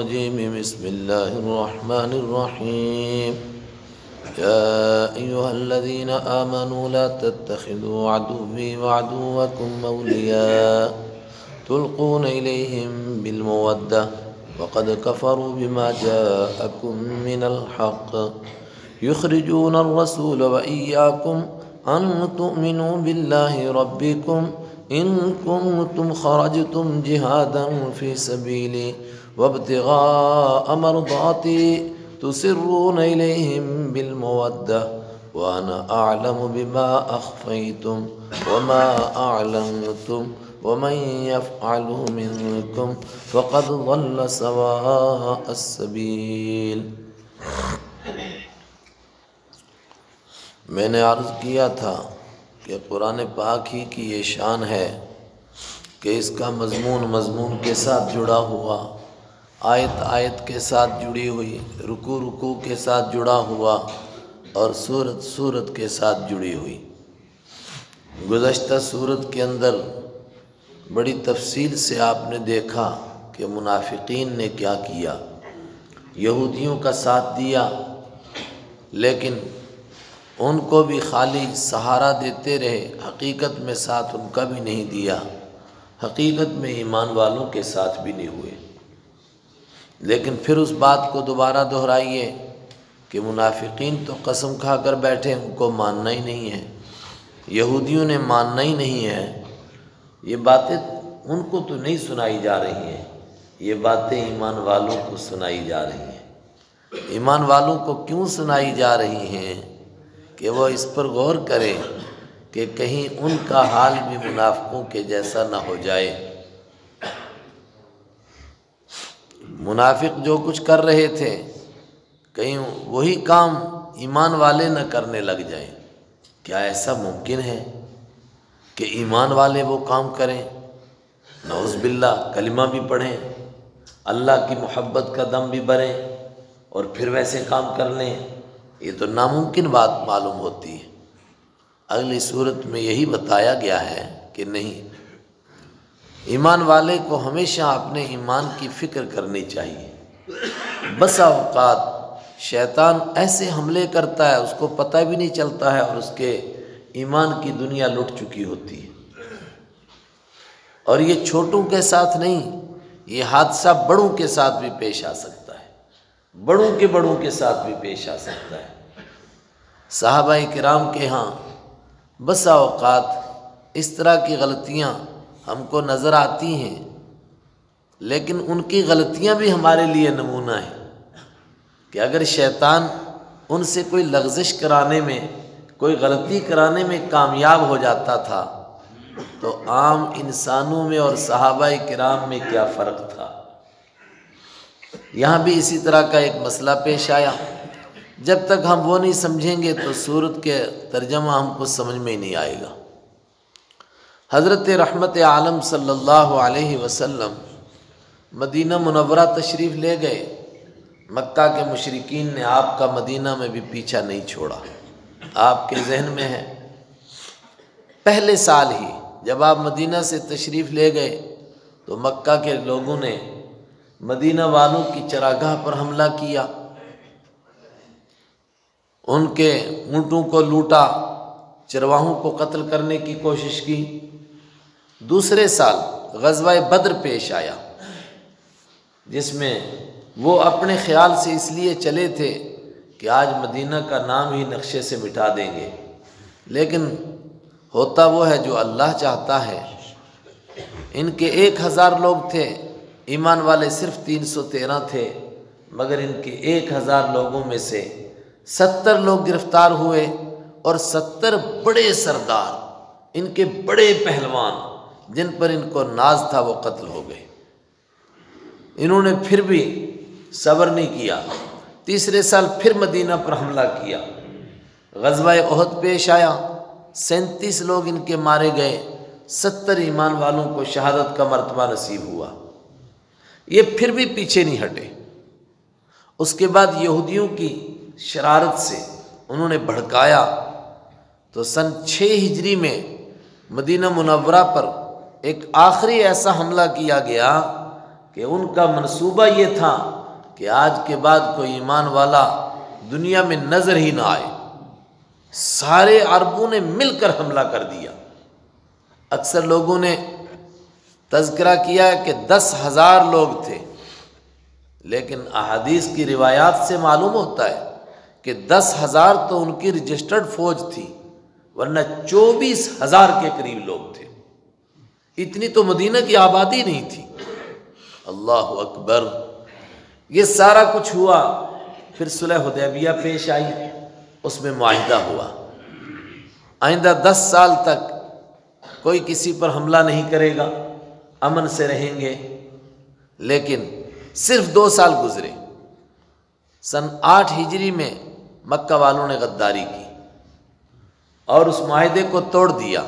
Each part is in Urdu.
الرجيم بسم الله الرحمن الرحيم يا أيها الذين آمنوا لا تتخذوا عدوي وعدوكم أولياء تلقون إليهم بالمودة وقد كفروا بما جاءكم من الحق يخرجون الرسول وإياكم أن تؤمنوا بالله ربكم إن كنتم خرجتم جهادا في سبيلي وابتغاء مرضاتي تسرون إليهم بالمودة وأنا أعلم بما أخفيتم وما أعلنتم ومن يفعله منكم فقد ضل سواء السبيل۔ میں نے عرض کیا تھا کہ قرآن پاک ہی کی یہ شان ہے کہ اس کا مضمون کے ساتھ جڑا ہوا، آیت آیت کے ساتھ جڑی ہوئی، رکوع کے ساتھ جڑا ہوا اور سورت کے ساتھ جڑی ہوئی۔ گزشتہ سورت کے اندر بڑی تفصیل سے آپ نے دیکھا کہ منافقین نے کیا کیا، یہودیوں کا ساتھ دیا، لیکن ان کو بھی خالی سہارا دیتے رہے، حقیقت میں ساتھ ان کا بھی نہیں دیا، حقیقت میں ایمان والوں کے ساتھ بھی نہیں ہوئے۔ لیکن پھر اس بات کو دوبارہ دہرائیے کہ منافقین تو قسم کھا کر بیٹھے، ان کو ماننا ہی نہیں ہے، یہودیوں نے ماننا ہی نہیں ہے۔ یہ باتیں ان کو تو نہیں سنائی جا رہی ہیں، یہ باتیں ایمان والوں کو سنائی جا رہی ہیں۔ ایمان والوں کو کیوں سنائی جا رہی ہیں کہ وہ اس پر غور کریں کہ کہیں ان کا حال بھی منافقوں کے جیسا نہ ہو جائے۔ منافق جو کچھ کر رہے تھے کہیں وہی کام ایمان والے نہ کرنے لگ جائیں۔ کیا ایسا ممکن ہے کہ ایمان والے وہ کام کریں؟ نعوذ باللہ، کلمہ بھی پڑھیں، اللہ کی محبت کا دم بھی بھریں اور پھر ویسے کام کر لیں؟ یہ تو ناممکن بات معلوم ہوتی ہے۔ اگلی صورت میں یہی بتایا گیا ہے کہ نہیں، ایمان والے کو ہمیشہ اپنے ایمان کی فکر کرنی چاہیے۔ بسا اوقات شیطان ایسے حملے کرتا ہے اس کو پتہ بھی نہیں چلتا ہے اور اس کے ایمان کی دنیا لٹ چکی ہوتی ہے۔ اور یہ چھوٹوں کے ساتھ نہیں، یہ حادثہ بڑوں کے ساتھ بھی پیش آ سکتا ہے، بڑوں کے ساتھ بھی پیش آ سکتا ہے۔ صحابہ کرام کے ہاں بسا اوقات اس طرح کی غلطیاں ہم کو نظر آتی ہیں، لیکن ان کی غلطیاں بھی ہمارے لیے نمونہ ہیں کہ اگر شیطان ان سے کوئی لغزش کرانے میں، کوئی غلطی کرانے میں کامیاب ہو جاتا تھا تو عام انسانوں میں اور صحابہ کرام میں کیا فرق تھا۔ یہاں بھی اسی طرح کا ایک مسئلہ پیش آیا۔ جب تک ہم وہ نہیں سمجھیں گے تو سورت کے ترجمہ ہم کو سمجھ میں ہی نہیں آئے گا۔ حضرت رحمت عالم صلی اللہ علیہ وسلم مدینہ منورہ تشریف لے گئے۔ مکہ کے مشرکین نے آپ کا مدینہ میں بھی پیچھا نہیں چھوڑا۔ آپ کے ذہن میں ہے پہلے سال ہی جب آپ مدینہ سے تشریف لے گئے تو مکہ کے لوگوں نے مدینہ والوں کی چراگاہ پر حملہ کیا، ان کے اونٹوں کو لوٹا، چرواہوں کو قتل کرنے کی کوشش کی۔ دوسرے سال غزوہ بدر پیش آیا جس میں وہ اپنے خیال سے اس لیے چلے تھے کہ آج مدینہ کا نام ہی نقشے سے مٹا دیں گے، لیکن ہوتا وہ ہے جو اللہ چاہتا ہے۔ ان کے 1000 لوگ تھے، ایمان والے صرف 313 تھے، مگر ان کے 1000 لوگوں میں سے 70 لوگ گرفتار ہوئے اور 70 بڑے سردار، ان کے بڑے پہلوان جن پر ان کو ناز تھا وہ قتل ہو گئے۔ انہوں نے پھر بھی صبر نہیں کیا، تیسرے سال پھر مدینہ پر حملہ کیا۔ غزوہ احد پیش آیا، 37 لوگ ان کے مارے گئے، 70 ایمان والوں کو شہادت کا مرتبہ نصیب ہوا۔ یہ پھر بھی پیچھے نہیں ہٹے۔ اس کے بعد یہودیوں کی شرارت سے انہوں نے بھڑکایا تو سن 6 ہجری میں مدینہ منورہ پر ایک آخری ایسا حملہ کیا گیا کہ ان کا منصوبہ یہ تھا کہ آج کے بعد کوئی ایمان والا دنیا میں نظر ہی نہ آئے۔ سارے عربوں نے مل کر حملہ کر دیا۔ اکثر لوگوں نے تذکرہ کیا ہے کہ 10,000 لوگ تھے، لیکن احادیث کی روایات سے معلوم ہوتا ہے کہ 10,000 تو ان کی رجسٹرڈ فوج تھی، ورنہ 24,000 کے قریب لوگ تھے۔ اتنی تو مدینہ کی آبادی نہیں تھی۔ اللہ اکبر۔ یہ سارا کچھ ہوا، پھر صلح حدیبیہ پیش آئی، اس میں معاہدہ ہوا آئندہ 10 سال تک کوئی کسی پر حملہ نہیں کرے گا، امن سے رہیں گے۔ لیکن صرف 2 سال گزرے، سن 8 ہجری میں مکہ والوں نے غداری کی اور اس معاہدے کو توڑ دیا،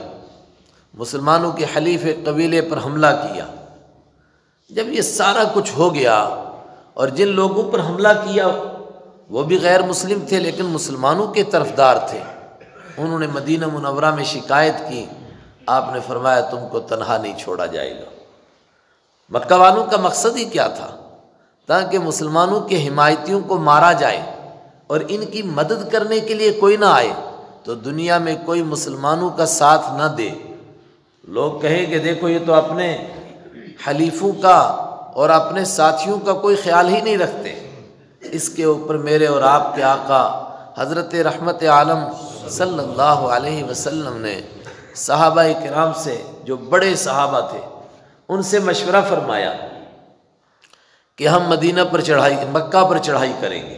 مسلمانوں کے حلیف قبیلے پر حملہ کیا۔ جب یہ سارا کچھ ہو گیا اور جن لوگوں پر حملہ کیا وہ بھی غیر مسلم تھے لیکن مسلمانوں کے طرفدار تھے، انہوں نے مدینہ منورہ میں شکایت کی۔ آپ نے فرمایا تم کو تنہا نہیں چھوڑا جائے گا۔ مکہ والوں کا مقصد ہی کیا تھا؟ تاکہ مسلمانوں کے حمایتیوں کو مارا جائے اور ان کی مدد کرنے کے لیے کوئی نہ آئے تو دنیا میں کوئی مسلمانوں کا ساتھ نہ دے۔ لوگ کہیں کہ دیکھو یہ تو اپنے حلیفوں کا اور اپنے ساتھیوں کا کوئی خیال ہی نہیں رکھتے۔ اس کے اوپر میرے اور آپ کے آقا حضرت رحمت عالم صلی اللہ علیہ وسلم نے صحابہ کرام سے، جو بڑے صحابہ تھے، ان سے مشورہ فرمایا کہ ہم مکہ پر چڑھائی کریں گے،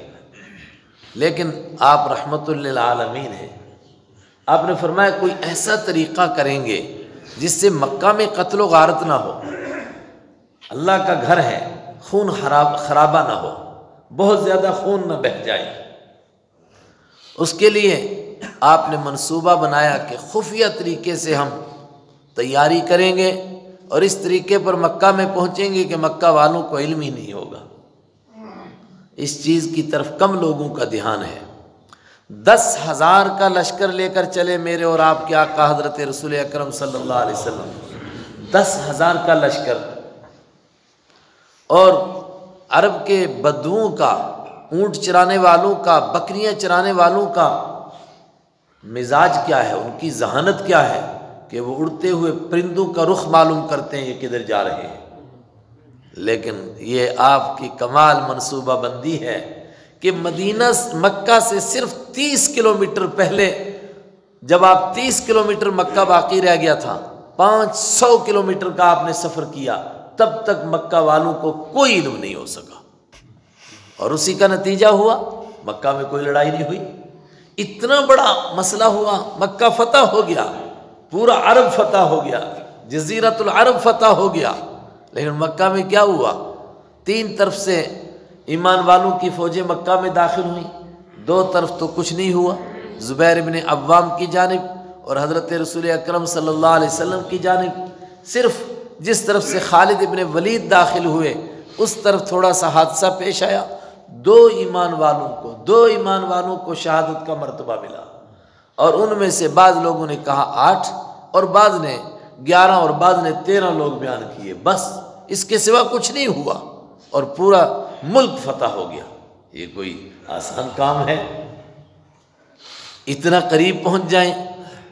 لیکن آپ رحمت للعالمین ہیں۔ آپ نے فرمایا کوئی ایسا طریقہ کریں گے جس سے مکہ میں قتل و غارت نہ ہو، اللہ کا گھر ہے، خون خرابہ نہ ہو، بہت زیادہ خون نہ بہہ جائے۔ اس کے لیے آپ نے منصوبہ بنایا کہ خفیہ طریقے سے ہم تیاری کریں گے اور اس طریقے پر مکہ میں پہنچیں گے کہ مکہ والوں کو علم ہی نہیں ہوگا۔ اس چیز کی طرف کم لوگوں کا دھیان ہے۔ 10,000 کا لشکر لے کر چلے میرے اور آپ کے آقا حضرت رسول اکرم صلی اللہ علیہ وسلم، 10,000 کا لشکر، اور عرب کے بدوؤں کا، اونٹ چرانے والوں کا، بکریاں چرانے والوں کا مزاج کیا ہے، ان کی ذہانت کیا ہے کہ وہ اڑتے ہوئے پرندوں کا رخ معلوم کرتے ہیں یہ کدھر جا رہے ہیں۔ لیکن یہ آپ کی کمال منصوبہ بندی ہے کہ مکہ سے صرف 30 کلومیٹر پہلے، جب آپ 30 کلومیٹر مکہ باقی رہ گیا تھا، 500 کلومیٹر کا آپ نے سفر کیا، تب تک مکہ والوں کو کوئی علم نہیں ہو سکا، اور اسی کا نتیجہ ہوا مکہ میں کوئی لڑائی نہیں ہوئی۔ اتنا بڑا مسئلہ ہوا، مکہ فتح ہو گیا، پورا عرب فتح ہو گیا، جزیرۃ العرب فتح ہو گیا، لیکن مکہ میں کیا ہوا؟ 3 طرف سے ایمان والوں کی فوجیں مکہ میں داخل ہوئیں، 2 طرف تو کچھ نہیں ہوا، زبیر بن عوام کی جانب اور حضرت رسول اکرم صلی اللہ علیہ وسلم کی جانب۔ صرف جس طرف سے خالد ابن ولید داخل ہوئے اس طرف تھوڑا سا حادثہ پیش آیا، 2 ایمان والوں کو شہادت کا مرتبہ ملا، اور ان میں سے بعض لوگوں نے کہا 8 اور بعض نے 11 اور بعض نے 13 لوگ بیان کیے، بس اس کے سوا کچھ نہیں ہوا اور پورا ملک فتح ہو گیا۔ یہ کوئی آسان کام ہے؟ اتنا قریب پہنچ جائیں۔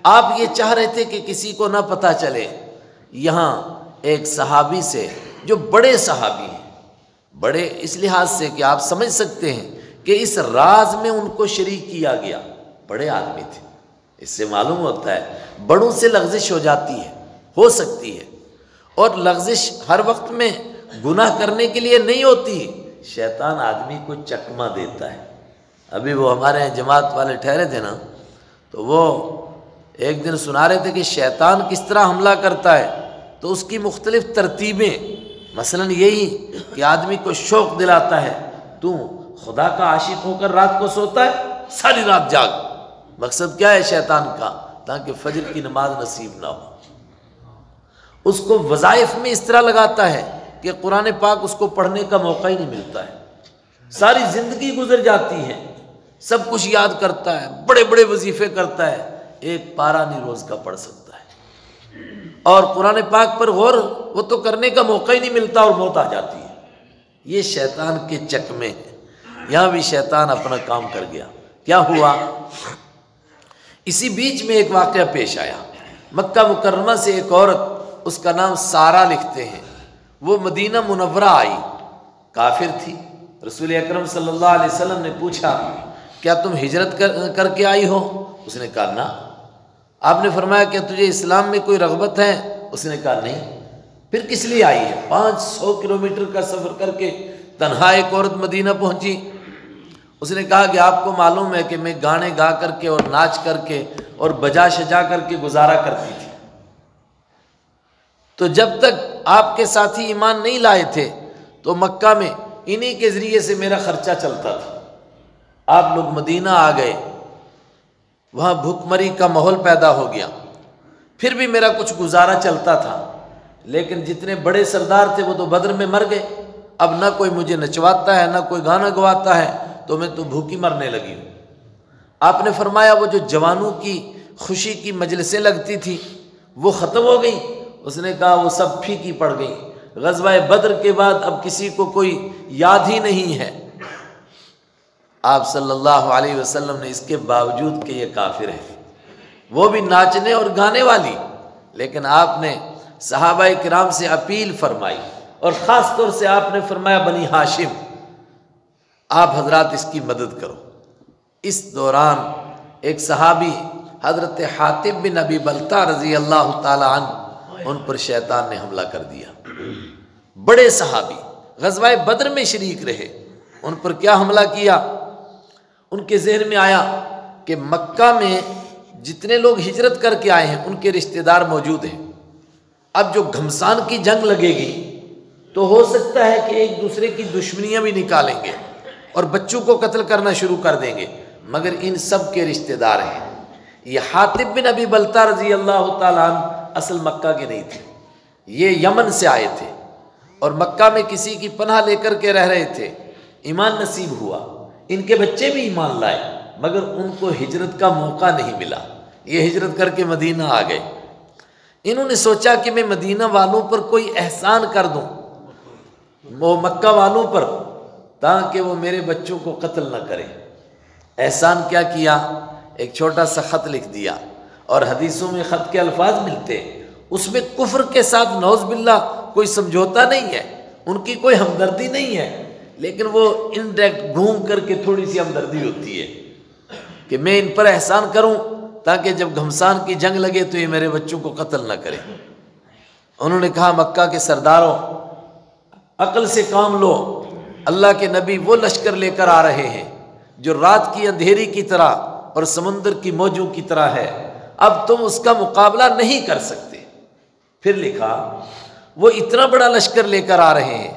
آپ یہ چاہ رہے تھے کہ کسی کو نہ پتہ چلے۔ یہاں ایک صحابی سے، جو بڑے صحابی ہیں، بڑے اس لحاظ سے کہ آپ سمجھ سکتے ہیں کہ اس راز میں ان کو شریک کیا گیا، بڑے آدمی تھے، اس سے معلوم ہوتا ہے بڑوں سے لغزش ہو جاتی ہے، ہو سکتی ہے، اور لغزش ہر وقت میں گناہ کرنے کے لیے نہیں ہوتی، شیطان آدمی کو چکمہ دیتا ہے۔ ابھی وہ ہمارے یہاں جماعت والے ٹھہرے تھے نا، تو وہ ایک دن سنا رہے تھے کہ شیطان کس طرح حملہ کرتا ہے، تو اس کی مختلف ترتیبیں، مثلا یہی کہ آدمی کو شوق دلاتا ہے، تو خدا کا عاشق ہو کر رات کو سوتا ہے، ساری رات جاگ۔ مقصد کیا ہے شیطان کا؟ تاکہ فجر کی نماز نصیب نہ ہو۔ اس کو وظائف میں اس طرح لگاتا ہے کہ قرآن پاک اس کو پڑھنے کا موقع ہی نہیں ملتا ہے، ساری زندگی گزر جاتی ہے، سب کچھ یاد کرتا ہے، بڑے بڑے وظیفے کرتا ہے، ایک پارہ نہیں روز کا پڑھ سکتا ہے، اور قرآن پاک پر غور وہ تو کرنے کا موقع ہی نہیں ملتا اور موت آ جاتی ہے۔ یہ شیطان کے چکمے ہیں، یہاں بھی شیطان اپنا کام کر گیا۔ کیا ہوا؟ اسی بیچ میں ایک واقعہ پیش آیا۔ مکہ مکرمہ سے ایک عورت، اس کا نام سارہ لکھتے ہیں، وہ مدینہ منورہ آئی، کافر تھی۔ رسول اکرم صلی اللہ علیہ وسلم نے پوچھا کیا تم ہجرت کر کے آئی ہو؟ اس نے کہا نہ۔ آپ نے فرمایا کیا تجھے اسلام میں کوئی رغبت ہے؟ اس نے کہا نہیں۔ پھر کس لیے آئی ہے؟ 500 کلومیٹر کا سفر کر کے تنہا ایک عورت مدینہ پہنچی۔ اس نے کہا کہ آپ کو معلوم ہے کہ میں گانے گا کر کے اور ناچ کر کے اور بجا شجا کر کے گزارا کرتی تھی، تو جب تک آپ کے ساتھی ایمان نہیں لائے تھے تو مکہ میں انہی کے ذریعے سے میرا خرچہ چلتا تھا۔ آپ لوگ مدینہ آ گئے، وہاں بھوک مری کا ماحول پیدا ہو گیا، پھر بھی میرا کچھ گزارا چلتا تھا، لیکن جتنے بڑے سردار تھے وہ تو بدر میں مر گئے، اب نہ کوئی مجھے نچواتا ہے نہ کوئی گانا گواتا ہے، تو میں تو بھوکی مرنے لگی ہوں۔ آپ نے فرمایا وہ جو جوانوں کی خوشی کی مجلسیں لگتی تھی وہ ختم ہو گئی؟ اس نے کہا وہ سب پھیکی پڑ گئی، غزوہ بدر کے بعد اب کسی کو کوئی یاد ہی نہیں ہے۔ آپ صلی اللہ علیہ وسلم نے اس کے باوجود کہ یہ کافر ہے، وہ بھی ناچنے اور گانے والی، لیکن آپ نے صحابہ کرام سے اپیل فرمائی، اور خاص طور سے آپ نے فرمایا بنی ہاشم آپ حضرات اس کی مدد کرو۔ اس دوران ایک صحابی حضرت حاتب بن ابی بلتہ رضی اللہ تعالی عنہ، ان پر شیطان نے حملہ کر دیا۔ بڑے صحابی غزوہ بدر میں شریک رہے، ان پر کیا حملہ کیا؟ ان کے ذہن میں آیا کہ مکہ میں جتنے لوگ ہجرت کر کے آئے ہیں ان کے رشتہ دار موجود ہیں، اب جو گھمسان کی جنگ لگے گی تو ہو سکتا ہے کہ ایک دوسرے کی دشمنیاں بھی نکالیں گے اور بچوں کو قتل کرنا شروع کر دیں گے، مگر ان سب کے رشتہ دار ہیں۔ یہ حاتب بن ابی بلتہ رضی اللہ تعالیٰ عنہ اصل مکہ کے نہیں تھے، یہ یمن سے آئے تھے اور مکہ میں کسی کی پناہ لے کر کے رہ رہے تھے، ایمان نصیب ہوا، ان کے بچے بھی ایمان لائے، مگر ان کو ہجرت کا موقع نہیں ملا، یہ ہجرت کر کے مدینہ آ گئے۔ انہوں نے سوچا کہ میں مدینہ والوں پر کوئی احسان کر دوں، وہ مکہ والوں پر، تاکہ وہ میرے بچوں کو قتل نہ کریں۔ احسان کیا کیا؟ ایک چھوٹا سا خط لکھ دیا، اور حدیثوں میں خط کے الفاظ ملتے ہیں، اس میں کفر کے ساتھ نعوذ باللہ کوئی سمجھوتا نہیں ہے، ان کی کوئی ہمدردی نہیں ہے، لیکن وہ انڈائریکٹ گھوم کر کے تھوڑی سی ہمدردی ہوتی ہے کہ میں ان پر احسان کروں تاکہ جب گھمسان کی جنگ لگے تو یہ میرے بچوں کو قتل نہ کرے۔ انہوں نے کہا مکہ کے سرداروں عقل سے کام لو، اللہ کے نبی وہ لشکر لے کر آ رہے ہیں جو رات کی اندھیری کی طرح اور سمندر کی موجوں کی طرح ہے، اب تم اس کا مقابلہ نہیں کر سکتے۔ پھر لکھا وہ اتنا بڑا لشکر لے کر آ رہے ہیں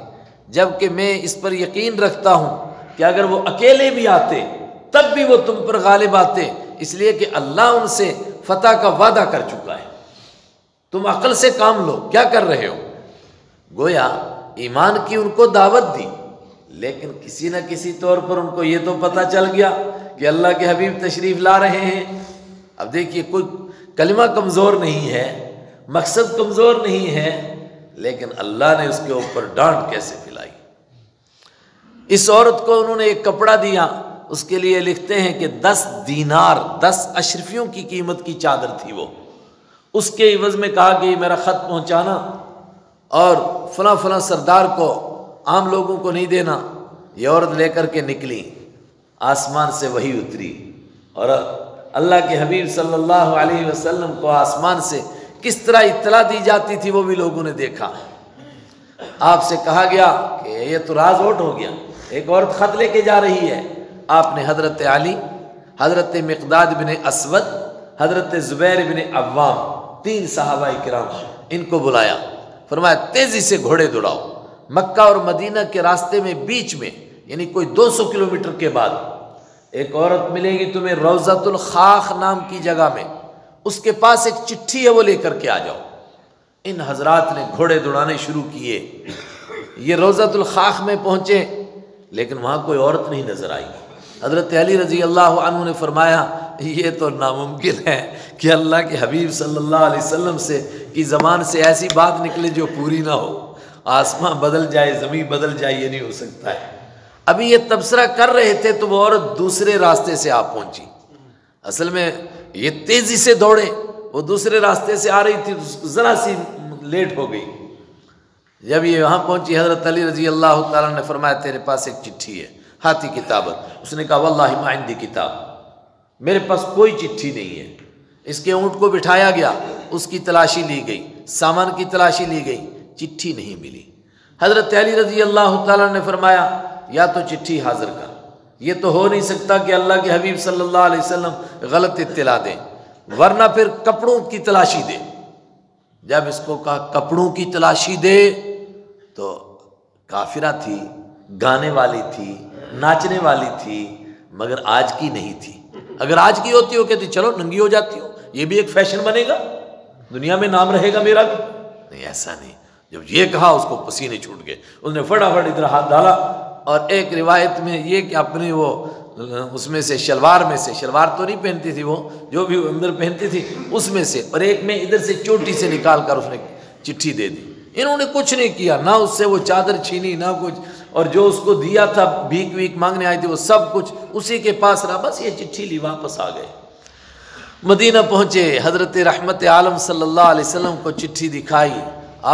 جبکہ میں اس پر یقین رکھتا ہوں کہ اگر وہ اکیلے بھی آتے تب بھی وہ تم پر غالب آتے، اس لیے کہ اللہ ان سے فتح کا وعدہ کر چکا ہے، تم عقل سے کام لو، کیا کر رہے ہو؟ گویا ایمان کی ان کو دعوت دی، لیکن کسی نہ کسی طور پر ان کو یہ تو پتہ چل گیا کہ اللہ کے حبیب تشریف لا رہے ہیں۔ اب دیکھیے کوئی کلمہ کمزور نہیں ہے، مقصد کمزور نہیں ہے، لیکن اللہ نے اس کے اوپر ڈانٹ کیسے پھیلائی۔ اس عورت کو انہوں نے ایک کپڑا دیا، اس کے لیے لکھتے ہیں کہ 10 دینار 10 اشرفیوں کی قیمت کی چادر تھی وہ، اس کے عوض میں کہا کہ یہ میرا خط پہنچانا اور فلاں فلاں سردار کو، عام لوگوں کو نہیں دینا۔ یہ عورت لے کر کے نکلی، آسمان سے وحی اتری، اور اللہ کے حبیب صلی اللہ علیہ وسلم کو آسمان سے کس طرح اطلاع دی جاتی تھی وہ بھی لوگوں نے دیکھا۔ آپ سے کہا گیا کہ یہ تو راز اوٹ ہو گیا، ایک عورت خط لے کے جا رہی ہے۔ آپ نے حضرت علی، حضرت مقداد بن اسود، حضرت زبیر بن عوام، 3 صحابہ کرام، ان کو بلایا، فرمایا تیزی سے گھوڑے دوڑاؤ، مکہ اور مدینہ کے راستے میں بیچ میں، یعنی کوئی 200 کلومیٹر کے بعد ایک عورت ملے گی تمہیں روضۃ الخاخ نام کی جگہ میں، اس کے پاس ایک چٹھی ہے وہ لے کر کے آ جاؤ۔ ان حضرات نے گھوڑے دوڑانے شروع کیے، یہ روضۃ الخاخ میں پہنچے لیکن وہاں کوئی عورت نہیں نظر آئی۔ حضرت علی رضی اللہ عنہ نے فرمایا یہ تو ناممکن ہے کہ اللہ کے حبیب صلی اللہ علیہ وسلم سے کی زبان سے ایسی بات نکلے جو پوری نہ ہو۔ آسمان بدل جائے زمین بدل جائے یہ نہیں ہو سکتا ہے۔ ابھی یہ تبصرہ کر رہے تھے تو وہ عورت دوسرے راستے سے آ پہنچی۔ اصل میں یہ تیزی سے دوڑے، وہ دوسرے راستے سے آ رہی تھی، ذرا سی لیٹ ہو گئی۔ جب یہ وہاں پہنچی حضرت علی رضی اللہ تعالیٰ نے فرمایا تیرے پاس ایک چٹھی ہے، ہاتھی کتابت۔ اس نے کہا واللہ ما عندی کتاب، میرے پاس کوئی چٹھی نہیں ہے۔ اس کے اونٹ کو بٹھایا گیا، اس کی تلاشی لی گئی، سامان کی تلاشی لی گئی، چٹھی نہیں ملی۔ حضرت علی رضی اللہ تعالیٰ نے فرمایا یا تو چٹھی حاضر کر، یہ تو ہو نہیں سکتا کہ اللہ کے حبیب صلی اللہ علیہ وسلم غلط اطلاع دیں، ورنہ پھر کپڑوں کی تلاشی دے۔ جب اس کو کہا کپڑوں کی تلاشی دے تو کافرہ تھی، گانے والی تھی، ناچنے والی تھی، مگر آج کی نہیں تھی۔ اگر آج کی ہوتی ہو کہتی چلو ننگی ہو جاتی ہو، یہ بھی ایک فیشن بنے گا، دنیا میں نام رہے گا میرا بھی۔ نہیں، ایسا نہیں۔ جب یہ کہا اس کو پسینے چھوٹ گئے، اس نے فٹافٹ ادھر ہاتھ ڈالا، اور ایک روایت میں یہ کہ اپنی وہ اس میں سے شلوار میں سے، شلوار تو نہیں پہنتی تھی وہ، جو بھی اندر پہنتی تھی اس میں سے، اور ایک میں ادھر سے چوٹی سے نکال کر اس نے چٹھی دے دی۔ انہوں نے کچھ نہیں کیا، نہ اس سے وہ چادر چھینی نہ کچھ، اور جو اس کو دیا تھا بھیک ویک مانگنے آئی تھی وہ سب کچھ اسی کے پاس رہا، بس یہ چٹھی لی واپس آ گئے۔ مدینہ پہنچے، حضرت رحمت عالم صلی اللہ علیہ وسلم کو چٹھی دکھائی،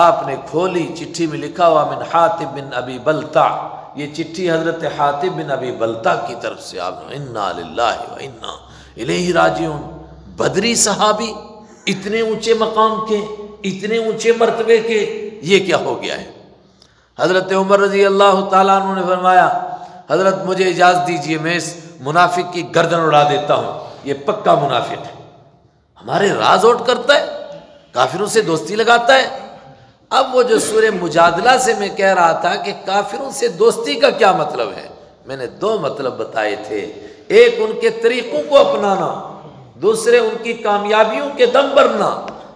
آپ نے کھولی، چٹھی میں لکھا ہوا من حاتب بن ابی بلتع، یہ چٹھی حضرت حاتب بن ابی بلتع کی طرف سے۔ آپ انا للہ و انا الیہ راجعون۔ بدری صحابی، اتنے اونچے مقام کے، اتنے اونچے مرتبے کے، یہ کیا ہو گیا ہے؟ حضرت عمر رضی اللہ تعالیٰ عنہ نے فرمایا حضرت مجھے اجازت دیجئے، میں اس منافق کی گردن اڑا دیتا ہوں، یہ پکا منافق ہے، ہمارے راز اوٹ کرتا ہے، کافروں سے دوستی لگاتا ہے۔ اب وہ جو سورہ مجادلہ سے میں کہہ رہا تھا کہ کافروں سے دوستی کا کیا مطلب ہے، میں نے دو مطلب بتائے تھے، ایک ان کے طریقوں کو اپنانا، دوسرے ان کی کامیابیوں کے دم بھرنا،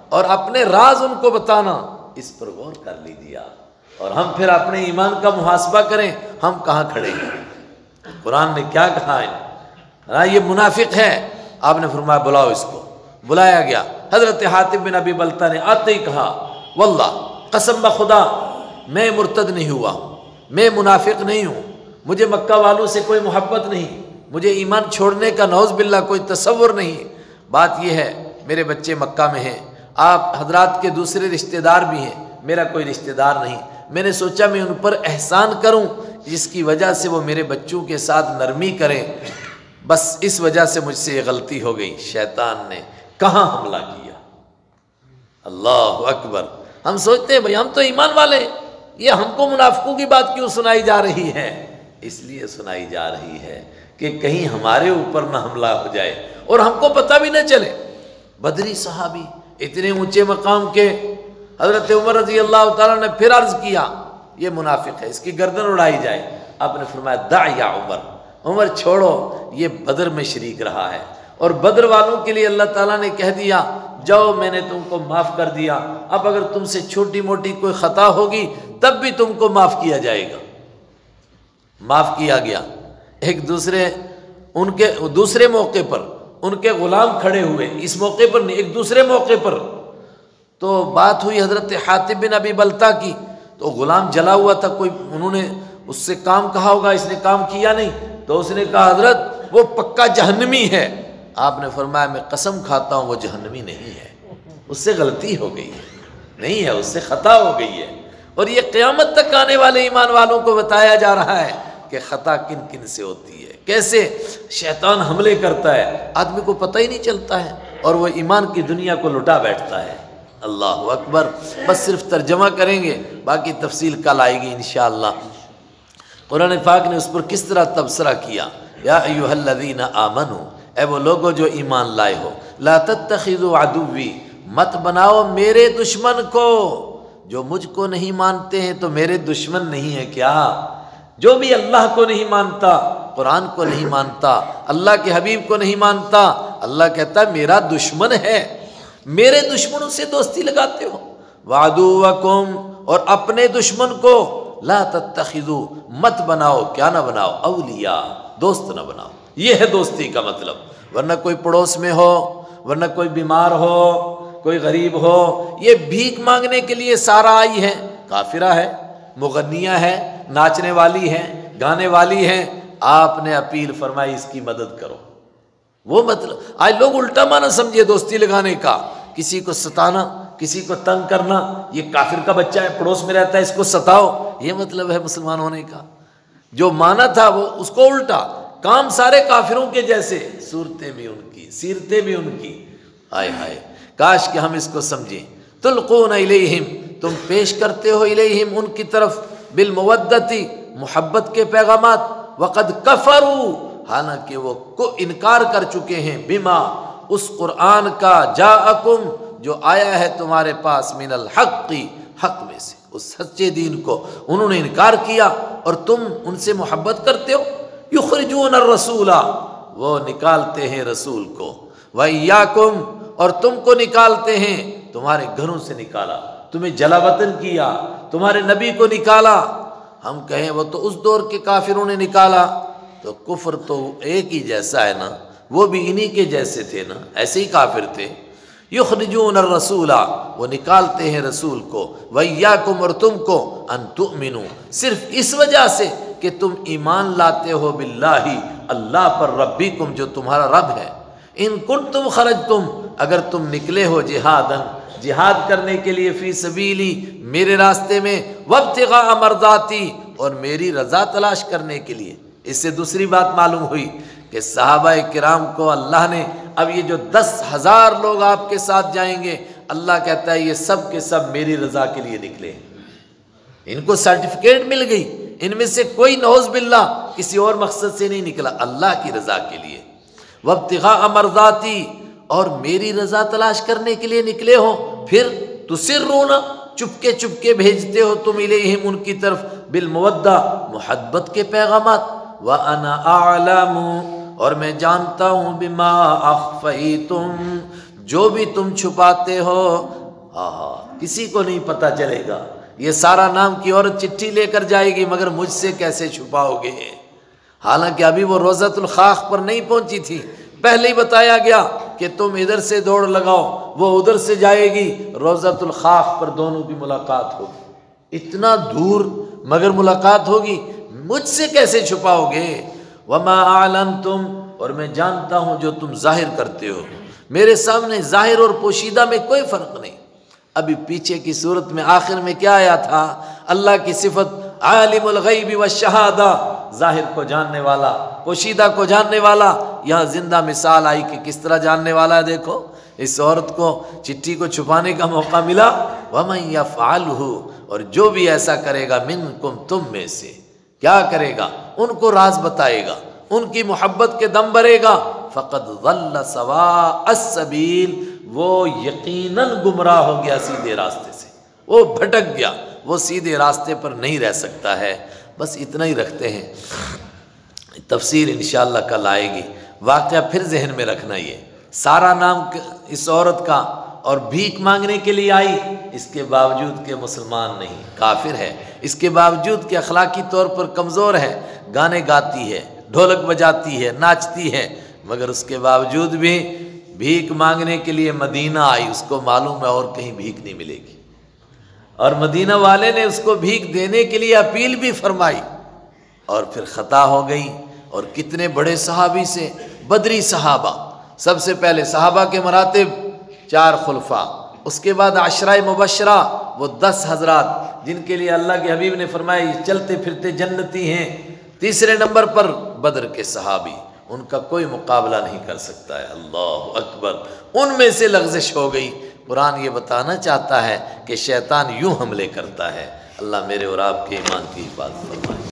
اور اپنے راز ان کو بتانا۔ اس پر غور کر لیجیے اور ہم پھر اپنے ایمان کا محاسبہ کریں، ہم کہاں کھڑے ہیں۔ قرآن نے کیا کہا ہے؟ یہ منافق ہے، آپ نے فرمایا بلاؤ اس کو۔ بلایا گیا، حضرت حاتب بن ابی بلتع نے آتے ہی کہا واللہ، قسم بخدا میں مرتد نہیں ہوا ہوں، میں منافق نہیں ہوں، مجھے مکہ والوں سے کوئی محبت نہیں، مجھے ایمان چھوڑنے کا نعوذ باللہ کوئی تصور نہیں۔ بات یہ ہے میرے بچے مکہ میں ہیں، آپ حضرات کے دوسرے رشتہ دار بھی ہیں، میرا کوئی رشتہ دار نہیں، میں نے سوچا میں ان پر احسان کروں جس کی وجہ سے وہ میرے بچوں کے ساتھ نرمی کریں، بس اس وجہ سے مجھ سے یہ غلطی ہو گئی۔ شیطان نے کہاں حملہ کیا؟ اللہ اکبر۔ ہم سوچتے ہیں بھئی ہم تو ایمان والے، یہ ہم کو منافقوں کی بات کیوں سنائی جا رہی ہے؟ اس لیے سنائی جا رہی ہے کہ کہیں ہمارے اوپر نہ حملہ ہو جائے اور ہم کو پتہ بھی نہ چلے۔ بدری صحابی، اتنے اونچے مقام کے، حضرت عمر رضی اللہ تعالیٰ نے پھر عرض کیا یہ منافق ہے، اس کی گردن اڑائی جائے۔ آپ نے فرمایا دع یا عمر، عمر چھوڑو، یہ بدر میں شریک رہا ہے، اور بدر والوں کے لیے اللہ تعالیٰ نے کہہ دیا جاؤ میں نے تم کو معاف کر دیا، اب اگر تم سے چھوٹی موٹی کوئی خطا ہوگی تب بھی تم کو معاف کیا جائے گا۔ معاف کیا گیا۔ ایک دوسرے ان کے دوسرے موقع پر ان کے غلام کھڑے ہوئے، اس موقع پر نہیں، ایک دوسرے موقع پر تو بات ہوئی حضرت حاتب بن ابی بلتع کی، تو غلام جلا ہوا تھا، کوئی انہوں نے اس سے کام کہا ہوگا، اس نے کام کیا نہیں، تو اس نے کہا حضرت وہ پکا جہنمی ہے۔ آپ نے فرمایا میں قسم کھاتا ہوں وہ جہنمی نہیں ہے، اس سے غلطی ہو گئی ہے، نہیں ہے، اس سے خطا ہو گئی ہے۔ اور یہ قیامت تک آنے والے ایمان والوں کو بتایا جا رہا ہے کہ خطا کن کن سے ہوتی ہے، کیسے شیطان حملے کرتا ہے، آدمی کو پتہ ہی نہیں چلتا ہے اور وہ ایمان کی دنیا کو لٹا بیٹھتا ہے۔ اللہ اکبر۔ بس صرف ترجمہ کریں گے، باقی تفصیل کل آئے گی انشاءاللہ۔ قرآن پاک نے اس پر کس طرح تبصرہ کیا، یا ایھا الذین آمنوا، اے وہ لوگو جو ایمان لائے ہو، لا تتخذوا عدوی، مت بناؤ میرے دشمن کو، جو مجھ کو نہیں مانتے ہیں تو میرے دشمن نہیں ہے کیا؟ جو بھی اللہ کو نہیں مانتا، قرآن کو نہیں مانتا، اللہ کے حبیب کو نہیں مانتا، اللہ کہتا ہے میرا دشمن ہے، میرے دشمنوں سے دوستی لگاتے ہو۔ وعدوکم، اور اپنے دشمن کو لا تتخذوا، مت بناؤ، کیا نہ بناؤ، اولیاء، دوست نہ بناؤ۔ یہ ہے دوستی کا مطلب، ورنہ کوئی پڑوس میں ہو، ورنہ کوئی بیمار ہو، کوئی غریب ہو، یہ بھیک مانگنے کے لیے سارا آئی ہے، کافرہ ہے، مغنیہ ہے، ناچنے والی ہیں، گانے والی ہیں، آپ نے اپیل فرمائی اس کی مدد کرو۔ وہ مطلب آج لوگ الٹا معنی سمجھے دوستی لگانے کا، کسی کو ستانا، کسی کو تنگ کرنا، یہ کافر کا بچہ ہے پڑوس میں رہتا ہے اس کو ستاؤ، یہ مطلب ہے مسلمان ہونے کا۔ جو معنی تھا وہ اس کو الٹا، کام سارے کافروں کے جیسے، صورتیں بھی ان کی، سیرتیں بھی ان کی۔ ہائے ہائے، کاش کہ ہم اس کو سمجھیں۔ تلقون الیہم، تم پیش کرتے ہو الیہم ان کی طرف، بالمودتی، محبت کے پیغامات، وقد کفروا، حالانکہ وہ کو انکار کر چکے ہیں، بما، اس قرآن کا، جاءکم، جو آیا ہے تمہارے پاس، من الحق، حق میں سے، اس سچے دین کو انہوں نے انکار کیا اور تم ان سے محبت کرتے ہو۔ یخرجون الرسول، وہ نکالتے ہیں رسول کو، وإیاکم، اور تم کو نکالتے ہیں، تمہارے گھروں سے نکالا، تمہیں جلا وطن کیا، تمہارے نبی کو نکالا۔ ہم کہیں وہ تو اس دور کے کافروں نے نکالا، تو کفر تو ایک ہی جیسا ہے نا، وہ بھی انہی کے جیسے تھے نا، ایسے ہی کافر تھے۔ یخرجون الرسول، وہ نکالتے ہیں رسول کو، وإیاکم، اور تم کو، ان تؤمنوا، صرف اس وجہ سے کہ تم ایمان لاتے ہو، باللہ، اللہ پر، ربکم، جو تمہارا رب ہے، ان کنتم خرجتم، اگر تم نکلے ہو، جہادن، جہاد کرنے کے لیے، فی سبیلی، میرے راستے میں، وابتغاء مرضاتی، اور میری رضا تلاش کرنے کے لیے۔ اس سے دوسری بات معلوم ہوئی کہ صحابہ کرام کو اللہ نے، اب یہ جو 10,000 لوگ آپ کے ساتھ جائیں گے، اللہ کہتا ہے یہ سب کے سب میری رضا کے لیے نکلے، ان کو سرٹیفکیٹ مل گئی، ان میں سے کوئی نعوذ باللہ کسی اور مقصد سے نہیں نکلا، اللہ کی رضا کے لیے۔ وابتغاء مرضاتی، اور میری رضا تلاش کرنے کے لیے نکلے ہو، پھر تسرون، چپکے چپکے بھیجتے ہو تم الیہم ان کی طرف، بالمودہ، محبت کے پیغامات، وَأَنَا أَعْلَمُ، اور میں جانتا ہوں، بِمَا أَخْفَيْتُمْ، جو بھی تم چھپاتے ہو، کسی کو نہیں پتہ چلے گا، یہ سارا نام کی عورت چٹھی لے کر جائے گی، مگر مجھ سے کیسے چھپاؤ گے؟ حالانکہ ابھی وہ روضۃ الخاق پر نہیں پہنچی تھی، پہلے ہی بتایا گیا کہ تم ادھر سے دوڑ لگاؤ، وہ ادھر سے جائے گی، روضۃ الخاق پر دونوں کی ملاقات ہوگی، اتنا دور مگر ملاقات ہوگی، مجھ سے کیسے چھپاؤ گے؟ وما اعلنتم، اور میں جانتا ہوں جو تم ظاہر کرتے ہو، میرے سامنے ظاہر اور پوشیدہ میں کوئی فرق نہیں۔ ابھی پیچھے کی صورت میں آخر میں کیا آیا تھا؟ اللہ کی صفت عالم الغیب والشہادہ، ظاہر کو جاننے والا، پوشیدہ کو جاننے والا۔ یہاں زندہ مثال آئی کہ کس طرح جاننے والا ہے، دیکھو اس عورت کو چٹھی کو چھپانے کا موقع ملا، وَمَن يَفْعَلْهُ، اور جو بھی ایسا کرے گا، منکم، تم میں سے، کیا کرے گا؟ ان کو راز بتائے گا، ان کی محبت کے دم بھرے گا، فقد ضل سواء السبیل، وہ یقیناً گمراہ ہو گیا سیدھے راستے سے، وہ بھٹک گیا، وہ سیدھے راستے پر نہیں رہ سکتا ہے۔ بس اتنا ہی رکھتے ہیں، تفسیر انشاءاللہ کل آئے گی۔ واقعہ پھر ذہن میں رکھنا، یہ سارا نام اس عورت کا، اور بھیک مانگنے کے لیے آئی، اس کے باوجود کہ مسلمان نہیں، کافر ہے، اس کے باوجود کہ اخلاقی طور پر کمزور ہے، گانے گاتی ہے، ڈھولک بجاتی ہے، ناچتی ہے، مگر اس کے باوجود بھی بھیک مانگنے کے لیے مدینہ آئی، اس کو معلوم ہے اور کہیں بھیک نہیں ملے گی، اور مدینہ والے نے اس کو بھیک دینے کے لیے اپیل بھی فرمائی، اور پھر خطا ہو گئی۔ اور کتنے بڑے صحابی سے، بدری صحابہ، سب سے پہلے صحابہ کے مراتب 4 خلفاء، اس کے بعد عشرہ مبشرہ، وہ 10 حضرات جن کے لیے اللہ کے حبیب نے فرمایا یہ چلتے پھرتے جنتی ہیں۔ تیسرے نمبر پر بدر کے صحابی، ان کا کوئی مقابلہ نہیں کر سکتا ہے، اللہ اکبر، ان میں سے لغزش ہو گئی۔ قرآن یہ بتانا چاہتا ہے کہ شیطان یوں حملے کرتا ہے۔ اللہ میرے اور آپ کے ایمان کی حفاظت فرمائے۔